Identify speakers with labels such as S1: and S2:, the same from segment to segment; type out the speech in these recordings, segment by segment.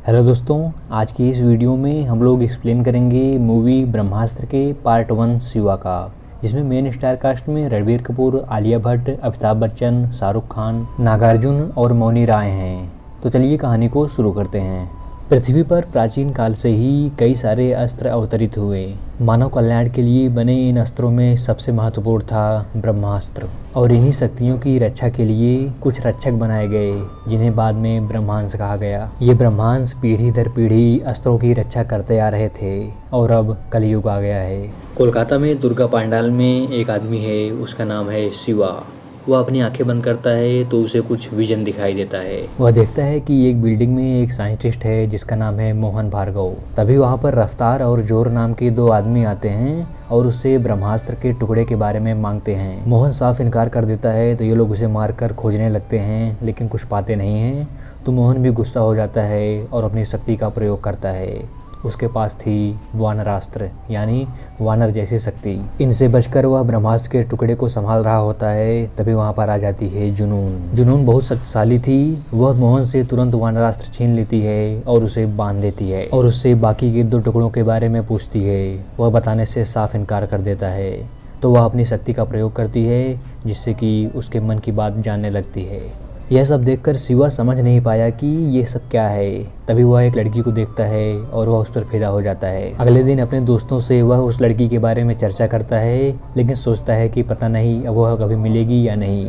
S1: Hello दोस्तों, आज की इस वीडियो में हम लोग एक्सप्लेन करेंगे मूवी ब्रह्मास्त्र के पार्ट 1 शिवा का, जिसमें मेन स्टार कास्ट में रणबीर कपूर, आलिया भट्ट, अमिताभ बच्चन, शाहरुख खान, नागार्जुन और मौनी राय हैं। तो चलिए कहानी को शुरू करते हैं। पृथ्वी पर प्राचीन काल से ही कई सारे अस्त्र अवतरित हुए। मानव कल्याण के लिए बने इन अस्त्रों में सबसे महत्वपूर्ण था ब्रह्मास्त्र, और इन्हीं शक्तियों की रक्षा के लिए कुछ रक्षक बनाए गए जिन्हें बाद में ब्रह्मांश कहा गया। ये ब्रह्मांश पीढ़ी दर पीढ़ी अस्त्रों की रक्षा करते आ रहे थे और अब कलयुग आ गया है। कोलकाता में दुर्गा पांडाल में एक आदमी है, उसका नाम है शिवा। वह अपनी आंखें बंद करता है तो उसे कुछ विजन दिखाई देता है। वह देखता है कि एक बिल्डिंग में एक साइंटिस्ट है जिसका नाम है मोहन भार्गव। तभी वहाँ पर रफ्तार और जोर नाम के दो आदमी आते हैं और उससे ब्रह्मास्त्र के टुकड़े के बारे में मांगते हैं। मोहन साफ इनकार कर देता है तो ये लोग उसे मारकर खोजने लगते हैं, लेकिन कुछ पाते नहीं हैं। तो मोहन भी गुस्सा हो जाता है और अपनी शक्ति का प्रयोग करता है। उसके पास थी वानरास्त्र, यानी वानर जैसी शक्ति। इनसे बचकर वह ब्रह्मास्त्र के टुकड़े को संभाल रहा होता है। तभी वहाँ पर आ जाती है जुनून। जुनून बहुत शक्तिशाली थी। वह मोहन से तुरंत वानरास्त्र छीन लेती है और उसे बांध देती है और उससे बाकी के दो टुकड़ों के बारे में पूछती है। वह बताने से साफ इनकार कर देता है। तो वह अपनी शक्ति का प्रयोग करती है, जिससे कि उसके मन की बात जानने लगती है। यह सब देखकर शिवा समझ नहीं पाया कि ये सब क्या है। तभी वह एक लड़की को देखता है और वह उस पर फिदा हो जाता है। अगले दिन अपने दोस्तों से वह उस लड़की के बारे में चर्चा करता है, लेकिन सोचता है कि पता नहीं अब वह कभी मिलेगी या नहीं।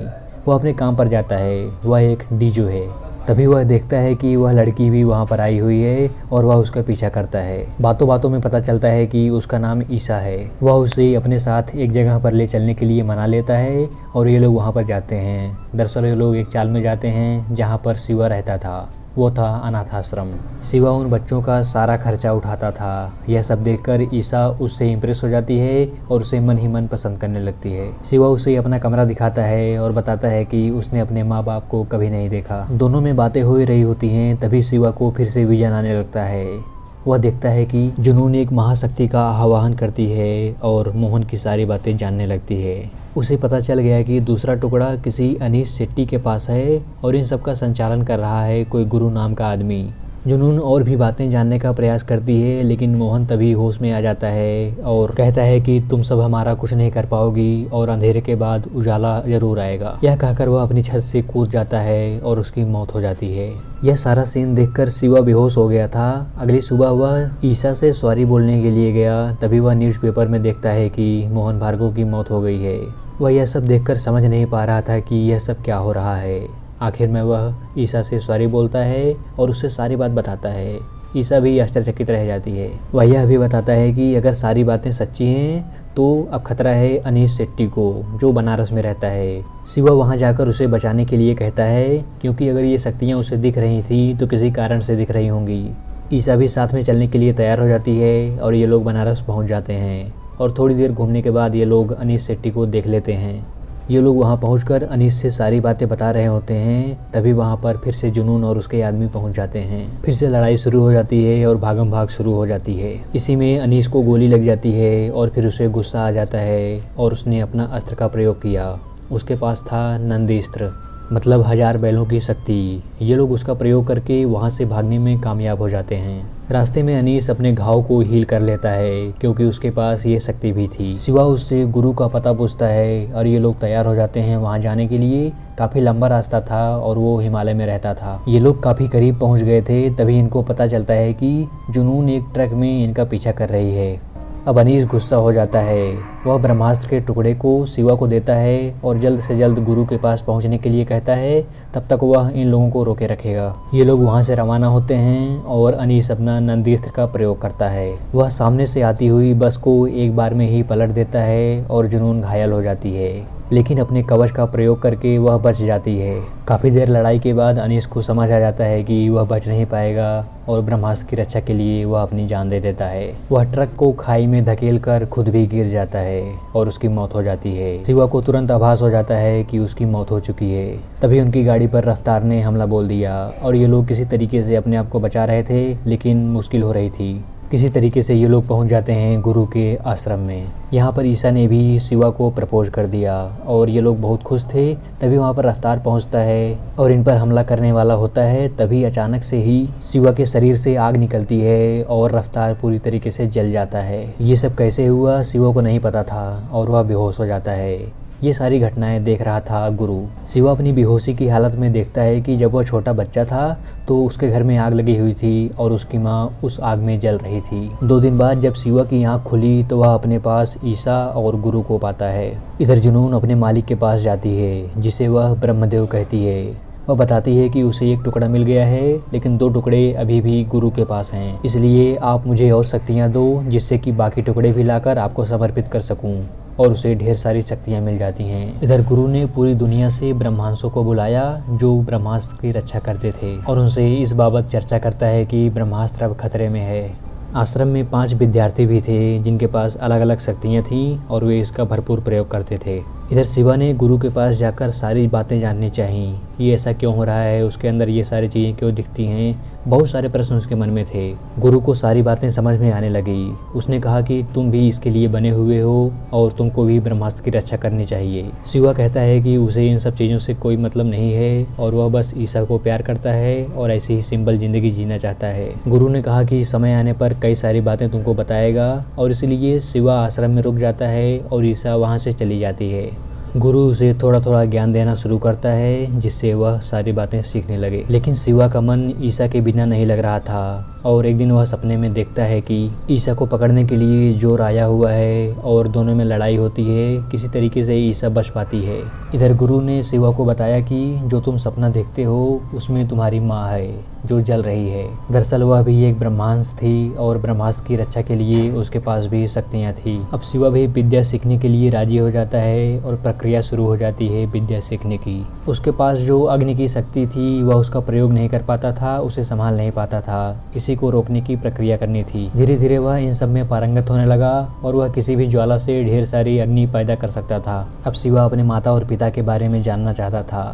S1: वह अपने काम पर जाता है। वह एक डीजो है। तभी वह देखता है कि वह लड़की भी वहाँ पर आई हुई है और वह उसका पीछा करता है। बातों बातों में पता चलता है कि उसका नाम ईसा है। वह उसे अपने साथ एक जगह पर ले चलने के लिए मना लेता है और ये लोग वहाँ पर जाते हैं। दरअसल ये लोग एक चाल में जाते हैं जहाँ पर शिवा रहता था। वो था अनाथ आश्रम। शिवा उन बच्चों का सारा खर्चा उठाता था। यह सब देखकर ईसा उससे इम्प्रेस हो जाती है और उसे मन ही मन पसंद करने लगती है। शिवा उसे अपना कमरा दिखाता है और बताता है कि उसने अपने माँ बाप को कभी नहीं देखा। दोनों में बातें हो रही होती हैं, तभी शिवा को फिर से विजन आने लगता है। वह देखता है कि जुनून एक महाशक्ति का आह्वान करती है और मोहन की सारी बातें जानने लगती है। उसे पता चल गया कि दूसरा टुकड़ा किसी अनीश शेट्टी के पास है और इन सब का संचालन कर रहा है कोई गुरु नाम का आदमी। जुनून और भी बातें जानने का प्रयास करती है, लेकिन मोहन तभी होश में आ जाता है और कहता है कि तुम सब हमारा कुछ नहीं कर पाओगी और अंधेरे के बाद उजाला जरूर आएगा। यह कहकर वह अपनी छत से कूद जाता है और उसकी मौत हो जाती है। यह सारा सीन देखकर शिवा बेहोश हो गया था। अगली सुबह वह ईसा से सॉरी बोलने के लिए गया। तभी वह न्यूज़पेपर में देखता है कि मोहन भार्गव की मौत हो गई है। वह यह सब देखकर समझ नहीं पा रहा था कि यह सब क्या हो रहा है। आखिर में वह ईसा से सॉरी बोलता है और उससे सारी बात बताता है। ईसा भी आश्चर्यचकित रह जाती है। वह यह भी बताता है कि अगर सारी बातें सच्ची हैं तो अब खतरा है अनीश शेट्टी को, जो बनारस में रहता है। शिवा वहां जाकर उसे बचाने के लिए कहता है, क्योंकि अगर ये शक्तियाँ उसे दिख रही थी तो किसी कारण से दिख रही होंगी। ईसा भी साथ में चलने के लिए तैयार हो जाती है और ये लोग बनारस पहुँच जाते हैं। और थोड़ी देर घूमने के बाद ये लोग अनीश शेट्टी को देख लेते हैं। ये लोग वहाँ पहुंचकर अनीश से सारी बातें बता रहे होते हैं। तभी वहाँ पर फिर से जुनून और उसके आदमी पहुंच जाते हैं। फिर से लड़ाई शुरू हो जाती है और भागम भाग शुरू हो जाती है। इसी में अनीश को गोली लग जाती है और फिर उसे गुस्सा आ जाता है और उसने अपना अस्त्र का प्रयोग किया। उसके पास था नंदीस्त्र, मतलब 1000 बैलों की शक्ति। ये लोग उसका प्रयोग करके वहाँ से भागने में कामयाब हो जाते हैं। रास्ते में अनीश अपने घाव को हील कर लेता है, क्योंकि उसके पास ये शक्ति भी थी। शिवा उससे गुरु का पता पूछता है और ये लोग तैयार हो जाते हैं वहाँ जाने के लिए। काफ़ी लंबा रास्ता था और वो हिमालय में रहता था। ये लोग काफ़ी करीब पहुँच गए थे। तभी इनको पता चलता है कि जुनून एक ट्रक में इनका पीछा कर रही है। अब अनीश गुस्सा हो जाता है। वह ब्रह्मास्त्र के टुकड़े को शिवा को देता है और जल्द से जल्द गुरु के पास पहुंचने के लिए कहता है। तब तक वह इन लोगों को रोके रखेगा। ये लोग वहां से रवाना होते हैं और अनीश अपना नंदीस्त्र का प्रयोग करता है। वह सामने से आती हुई बस को एक बार में ही पलट देता है और जुनून घायल हो जाती है, लेकिन अपने कवच का प्रयोग करके वह बच जाती है। काफ़ी देर लड़ाई के बाद अनीश को समझ आ जाता है कि वह बच नहीं पाएगा और ब्रह्मास्त्र की रक्षा के लिए वह अपनी जान दे देता है। वह ट्रक को खाई में धकेल कर खुद भी गिर जाता है और उसकी मौत हो जाती है। शिवा को तुरंत आभास हो जाता है कि उसकी मौत हो चुकी है। तभी उनकी गाड़ी पर रफ्तार ने हमला बोल दिया और ये लोग किसी तरीके से अपने आप को बचा रहे थे, लेकिन मुश्किल हो रही थी, किसी तरीके से ये लोग पहुंच जाते हैं गुरु के आश्रम में। यहाँ पर ईसा ने भी शिवा को प्रपोज कर दिया और ये लोग बहुत खुश थे। तभी वहाँ पर रफ्तार पहुँचता है और इन पर हमला करने वाला होता है। तभी अचानक से ही शिवा के शरीर से आग निकलती है और रफ्तार पूरी तरीके से जल जाता है। ये सब कैसे हुआ शिवा को नहीं पता था और वह बेहोश हो जाता है। ये सारी घटनाएं देख रहा था गुरु। शिवा अपनी बेहोशी की हालत में देखता है कि जब वह छोटा बच्चा था तो उसके घर में आग लगी हुई थी और उसकी माँ उस आग में जल रही थी। 2 दिन बाद जब शिवा की आँख खुली तो वह अपने पास ईसा और गुरु को पाता है। इधर जुनून अपने मालिक के पास जाती है जिसे वह ब्रह्मदेव कहती है। वह बताती है कि उसे एक टुकड़ा मिल गया है लेकिन 2 टुकड़े अभी भी गुरु के पास हैं, इसलिए आप मुझे और शक्तियाँ दो जिससे कि बाकी टुकड़े भी लाकर आपको समर्पित कर सकूं। और उसे ढेर सारी शक्तियाँ मिल जाती हैं। इधर गुरु ने पूरी दुनिया से ब्रह्मांशों को बुलाया जो ब्रह्मास्त्र की रक्षा करते थे और उनसे इस बाबत चर्चा करता है कि ब्रह्मास्त्र अब खतरे में है। आश्रम में 5 विद्यार्थी भी थे जिनके पास अलग अलग शक्तियाँ थीं और वे इसका भरपूर प्रयोग करते थे। इधर शिवा ने गुरु के पास जाकर सारी बातें जाननी चाहिए। ये ऐसा क्यों हो रहा है, उसके अंदर ये सारी चीज़ें क्यों दिखती हैं, बहुत सारे प्रश्न उसके मन में थे। गुरु को सारी बातें समझ में आने लगी। उसने कहा कि तुम भी इसके लिए बने हुए हो और तुमको भी ब्रह्मास्त्र की रक्षा करनी चाहिए। शिवा कहता है कि उसे इन सब चीज़ों से कोई मतलब नहीं है और वह बस ईसा को प्यार करता है और ऐसी ही सिंपल ज़िंदगी जीना चाहता है। गुरु ने कहा कि समय आने पर कई सारी बातें तुमको बताएगा और इसलिए शिवा आश्रम में रुक जाता है और ईसा वहाँ से चली जाती है। गुरु उसे थोड़ा थोड़ा ज्ञान देना शुरू करता है जिससे वह सारी बातें सीखने लगे। लेकिन शिवा का मन ईसा के बिना नहीं लग रहा था और एक दिन वह सपने में देखता है कि ईसा को पकड़ने के लिए जोर आया हुआ है और दोनों में लड़ाई होती है। किसी तरीके से ईसा बच पाती है। इधर गुरु ने शिवा को बताया कि जो तुम सपना देखते हो उसमें तुम्हारी माँ है जो जल रही है। दरअसल वह भी एक ब्रह्मांश थी और ब्रह्मास्त्र की रक्षा के लिए उसके पास भी शक्तियाँ थी। अब शिवा भी विद्या सीखने के लिए राजी हो जाता है और प्रक्रिया शुरू हो जाती है विद्या सीखने की। उसके पास जो अग्नि की शक्ति थी वह उसका प्रयोग नहीं कर पाता था, उसे संभाल नहीं पाता था, इसी को रोकने की प्रक्रिया करनी थी। धीरे धीरे वह इन सब में पारंगत होने लगा और वह किसी भी ज्वाला से ढेर सारी अग्नि पैदा कर सकता था। अब शिवा अपने माता और पिता के बारे में जानना चाहता था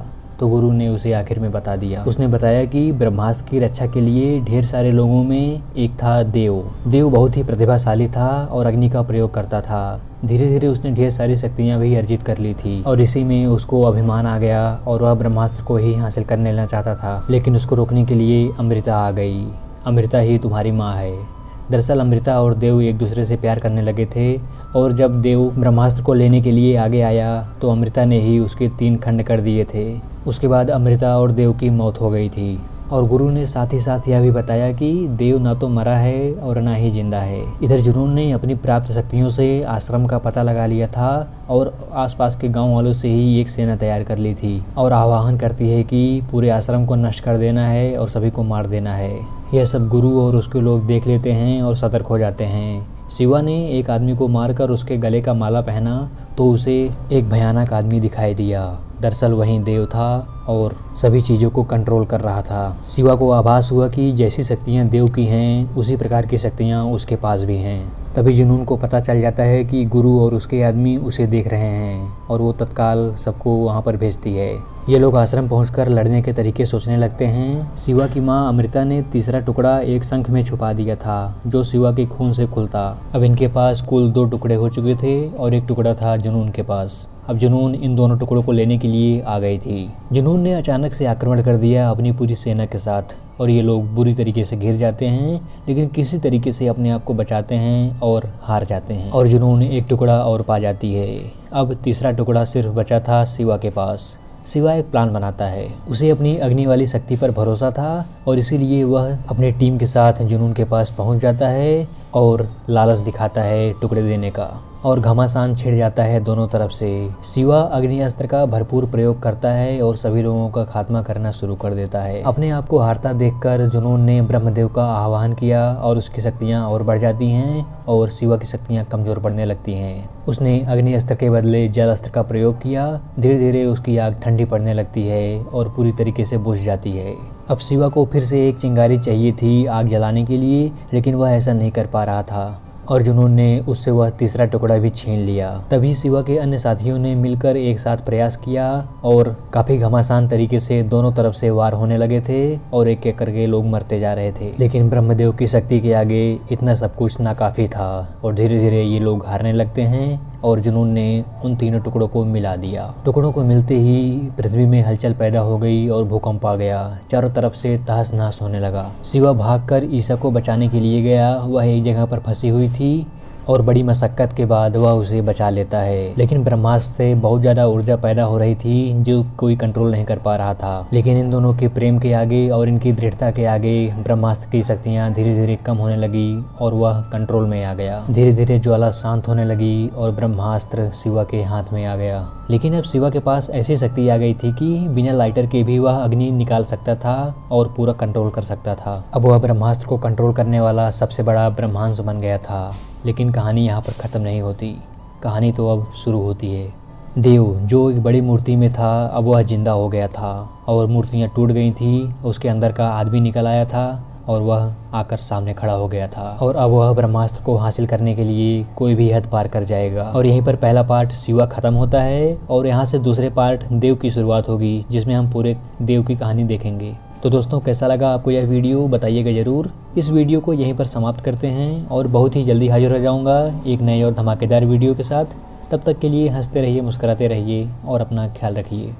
S1: तो गुरु ने उसे आखिर में बता दिया। उसने बताया कि ब्रह्मास्त्र की रक्षा के लिए ढेर सारे लोगों में एक था देव। देव बहुत ही प्रतिभाशाली था और अग्नि का प्रयोग करता था। धीरे धीरे उसने ढेर सारी शक्तियाँ भी अर्जित कर ली थी और इसी में उसको अभिमान आ गया और वह ब्रह्मास्त्र को ही हासिल करने लेना चाहता था। लेकिन उसको रोकने के लिए अमृता आ गई। अमृता ही तुम्हारी माँ है। दरअसल अमृता और देव एक दूसरे से प्यार करने लगे थे और जब देव ब्रह्मास्त्र को लेने के लिए आगे आया तो अमृता ने ही उसके 3 खंड कर दिए थे। उसके बाद अमृता और देव की मौत हो गई थी और गुरु ने साथ ही साथ यह भी बताया कि देव ना तो मरा है और ना ही जिंदा है। इधर जुनून ने अपनी प्राप्त शक्तियों से आश्रम का पता लगा लिया था और आसपास के गांव वालों से ही एक सेना तैयार कर ली थी और आह्वान करती है कि पूरे आश्रम को नष्ट कर देना है और सभी को मार देना है। यह सब गुरु और उसके लोग देख लेते हैं और सतर्क हो जाते हैं। शिवा ने एक आदमी को मारकर उसके गले का माला पहना तो उसे एक भयानक आदमी दिखाई दिया। दरअसल वही देव था और सभी चीज़ों को कंट्रोल कर रहा था। शिवा को आभास हुआ कि जैसी शक्तियाँ देव की हैं उसी प्रकार की शक्तियाँ उसके पास भी हैं। तभी जुनून को पता चल जाता है कि गुरु और उसके आदमी उसे देख रहे हैं और वो तत्काल सबको वहाँ पर भेजती है। ये लोग आश्रम पहुंचकर लड़ने के तरीके सोचने लगते हैं। शिवा की माँ अमृता ने तीसरा टुकड़ा एक शंख में छुपा दिया था जो शिवा के खून से खुलता। अब इनके पास कुल 2 टुकड़े हो चुके थे और एक टुकड़ा था जुनून के पास। अब जुनून इन दोनों टुकड़ों को लेने के लिए आ गई थी। जुनून ने अचानक से आक्रमण कर दिया अपनी पूरी सेना के साथ और ये लोग बुरी तरीके से घिर जाते हैं, लेकिन किसी तरीके से अपने आप को बचाते हैं और हार जाते हैं और जुनून एक टुकड़ा और पा जाती है। अब तीसरा टुकड़ा सिर्फ बचा था शिवा के पास। शिवा एक प्लान बनाता है। उसे अपनी अग्नि वाली शक्ति पर भरोसा था और इसीलिए वह अपनी टीम के साथ जुनून के पास पहुंच जाता है और लालच दिखाता है टुकड़े देने का और घमासान छिड़ जाता है दोनों तरफ से। शिवा अग्नि अस्त्र का भरपूर प्रयोग करता है और सभी लोगों का खात्मा करना शुरू कर देता है। अपने आप को हारता देखकर जुनून ने ब्रह्मदेव का आह्वान किया और उसकी शक्तियाँ और बढ़ जाती हैं और शिवा की शक्तियाँ कमजोर पड़ने लगती हैं। उसने अग्नि अस्त्र के बदले जल अस्त्र का प्रयोग किया। धीरे धीरे उसकी आग ठंडी पड़ने लगती है और पूरी तरीके से बुझ जाती है। अब शिवा को फिर से एक चिंगारी चाहिए थी आग जलाने के लिए, लेकिन वह ऐसा नहीं कर पा रहा था और जुनून ने उससे वह तीसरा टुकड़ा भी छीन लिया। तभी शिवा के अन्य साथियों ने मिलकर एक साथ प्रयास किया और काफी घमासान तरीके से दोनों तरफ से वार होने लगे थे और एक एक करके लोग मरते जा रहे थे। लेकिन ब्रह्मदेव की शक्ति के आगे इतना सब कुछ नाकाफी था और धीरे धीरे ये लोग हारने लगते हैं और जुनून ने उन तीनों टुकड़ों को मिला दिया। टुकड़ों को मिलते ही पृथ्वी में हलचल पैदा हो गई और भूकंप आ गया। चारों तरफ से तहस नहस होने लगा। शिवा भागकर ईसा को बचाने के लिए गया। वह एक जगह पर फंसी हुई थी और बड़ी मशक्कत के बाद वह उसे बचा लेता है। लेकिन ब्रह्मास्त्र से बहुत ज़्यादा ऊर्जा पैदा हो रही थी जो कोई कंट्रोल नहीं कर पा रहा था। लेकिन इन दोनों के प्रेम के आगे और इनकी दृढ़ता के आगे ब्रह्मास्त्र की शक्तियाँ धीरे धीरे कम होने लगी और वह कंट्रोल में आ गया। धीरे धीरे ज्वाला शांत होने लगी और ब्रह्मास्त्र शिवा के हाथ में आ गया। लेकिन अब शिवा के पास ऐसी शक्ति आ गई थी कि बिना लाइटर के भी वह अग्नि निकाल सकता था और पूरा कंट्रोल कर सकता था। अब वह ब्रह्मास्त्र को कंट्रोल करने वाला सबसे बड़ा ब्रह्मांश बन गया था। लेकिन कहानी यहाँ पर ख़त्म नहीं होती। कहानी तो अब शुरू होती है। देव जो एक बड़ी मूर्ति में था अब वह जिंदा हो गया था और मूर्तियाँ टूट गई थी। उसके अंदर का आदमी निकल आया था और वह आकर सामने खड़ा हो गया था और अब वह ब्रह्मास्त्र को हासिल करने के लिए कोई भी हद पार कर जाएगा। और यहीं पर पहला पार्ट शिवा ख़त्म होता है और यहाँ से दूसरे पार्ट देव की शुरुआत होगी जिसमें हम पूरे देव की कहानी देखेंगे। तो दोस्तों कैसा लगा आपको यह वीडियो बताइएगा ज़रूर। इस वीडियो को यहीं पर समाप्त करते हैं और बहुत ही जल्दी हाजिर हो जाऊंगा एक नए और धमाकेदार वीडियो के साथ। तब तक के लिए हंसते रहिए, मुस्कुराते रहिए और अपना ख्याल रखिए।